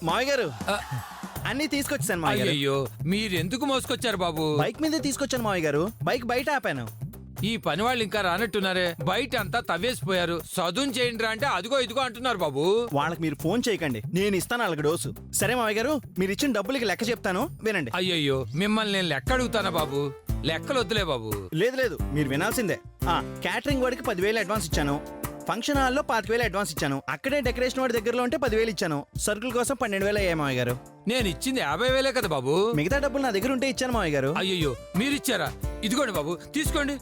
మావయ్య గారు అన్ని తీసుకొచ్చాను మావయ్య గారు. అయ్యో మీరెందుకు మోసుకొచ్చారు బాబు? బైక్ మీదే తీసుకొచ్చాను మావయ్య గారు. బైక్ బయట ఆపాను. ఈ పని వాళ్ళు ఇంకా రానట్టున్నారే, బయట అంతా తవ్వేసిపోయారు. చదువు చేయండి అంటే అదిగో ఇదిగో అంటున్నారు బాబు. వాళ్ళకి మీరు ఫోన్ చేయకండి, నేను ఇస్తాను వాళ్ళకి డోసు. సరే మావయ్య గారు, మీరు ఇచ్చిన డబ్బులకి లెక్క చెప్తాను వినండి. అయ్యయ్యో మిమ్మల్ని నేను లెక్క అడుగుతానా బాబు? లెక్కలు వద్దులే బాబు. లేదు లేదు, మీరు వినాల్సిందే. క్యాటరింగ్ వాడికి 10,000 అడ్వాన్స్ ఇచ్చాను. ఫంక్షన్ హాల్లో 5,000 అడ్వాన్స్ ఇచ్చాను. అక్కడే డెకరేషన్ వాడి దగ్గరలో ఉంటే 10,000 ఇచ్చాను. సరుకుల కోసం 12,000 అయ్యాయి మావయ్య గారు. నేను ఇచ్చింది 50,000 కదా బాబు. మిగతా డబ్బులు నా దగ్గర ఉంటే ఇచ్చాను మావయ్య గారు. అయ్యయ్యో మీరిచ్చారా? ఇదిగోండి బాబు తీసుకోండి.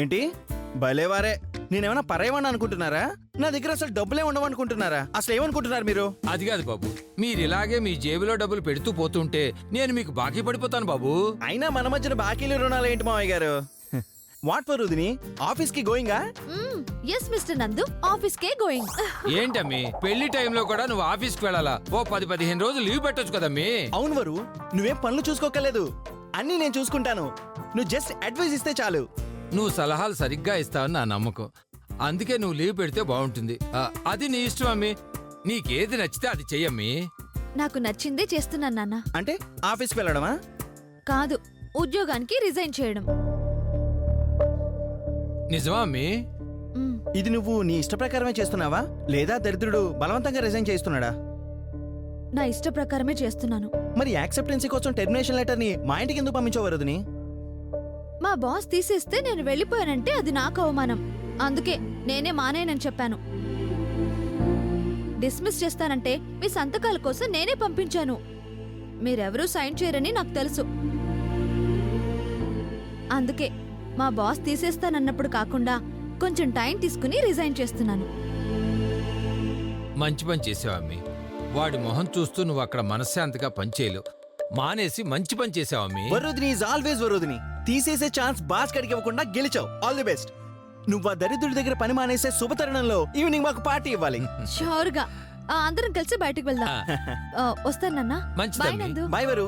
ఏంటి భలేవారే, నేనేమన్నా పరేమన్నా అనుకుంటున్నారా? నా దగ్గర అసలు డబ్బులే ఉండవనుకుంటున్నారా? అసలు ఏమనుకుంటున్నారు మీరు? అది కాదు బాబు, మీరు ఇలాగే మీ జేబులో డబ్బులు పెడుతూ పోతుంటే నేను మీకు బాకీ పడిపోతాను బాబు. అయినా మన మధ్యన బాకీలు రుణాలు ఏంటి మావయ్య గారు? వాట్ ఫర్ వదిని, ఆఫీస్ కి గోయింగా? ఎస్ మిస్టర్ నందు, ఆఫీస్ కే గోయింగ్. ఏంటమ్మి పెళ్లి టైంలో కూడా నువ్వు ఆఫీస్కి వెళ్ళాలా? ఓ 10-15 రోజులు లీవ్ పెట్టొచ్చు కదమ్మి. అవును వరు, నువ్వేం పనులు చూసుకోకలేదు, అన్నీ నేను చూసుకుంటాను. నువ్వు జస్ట్ అడ్వైస్ ఇస్తే చాలు. నువ్వు సలహాలు సరిగ్గా ఇస్తావని నా నమ్మకం. అందుకే నువ్వు లీవ్ పెడితే బాగుంటుంది. అది నీ ఇష్టం అమ్మి, నీకేది నచ్చితే అది చెయ్యమ్మి. నాకు నచ్చిందే చేస్తున్నాను నాన్న. అంటే ఆఫీస్కి వెళ్ళడమా? కాదు, ఉద్యోగానికి రిజైన్ చేయడం. నిజమా అమ్మి? మ్మ్. ఇది నువ్వు నీ ఇష్ట ప్రకారమే చేస్తున్నావా, లేదా దరిద్రుడు బలవంతంగా రిజైన్ చేస్తున్నాడా? నా ఇష్ట ప్రకారమే చేస్తున్నాను. మరి యాక్సెప్టెన్సీ కోసం టెర్మినేషన్ లెటర్ ని మా ఇంటికి ఎందుకు పంపించావు వరుదిని? మా బాస్ తీసేస్తే నేను వెళ్ళిపోయానంటే అది నాకు అవమానం. అందుకే నేనే మానేనని చెప్పాను. డిస్మిస్ చేస్తానంటే మీ సంతకాల కోసం నేనే పంపించాను. మీరెవరూ సైన్ చేయరని నాకు తెలుసు. అందుకే మా బాస్ తీసేస్తానన్నప్పుడు కాకుండా కొంచెం టైం తీసుకుని రిజైన్ చేస్తున్నాను. మంచి పని చేసావమ్మి. వాడి మొహం చూస్తూ నువ్వు అక్కడ మనశ్శాంతిగా పనిచేయలేవు. మానేసి మంచి పని చేసావమ్మి. వరుదిని ఈజ్ ఆల్వేస్ వరుదిని. తీసేసే ఛాన్స్ బాస్ కడికి ఇవ్వకుండా గెలిచావు. All the best. నువ్వు ఆ దరిద్రుడి దగ్గర పని మానేసే శుభతరుణంలో ఈవినింగ్ మాకు పార్టీ ఇవ్వాలి. షూర్గా అందరం కలిసి బయటకు వెళ్దాం. వస్తానన్నా. మంచిదమ్మి. బాయ్ నందు. బాయ్ వరు.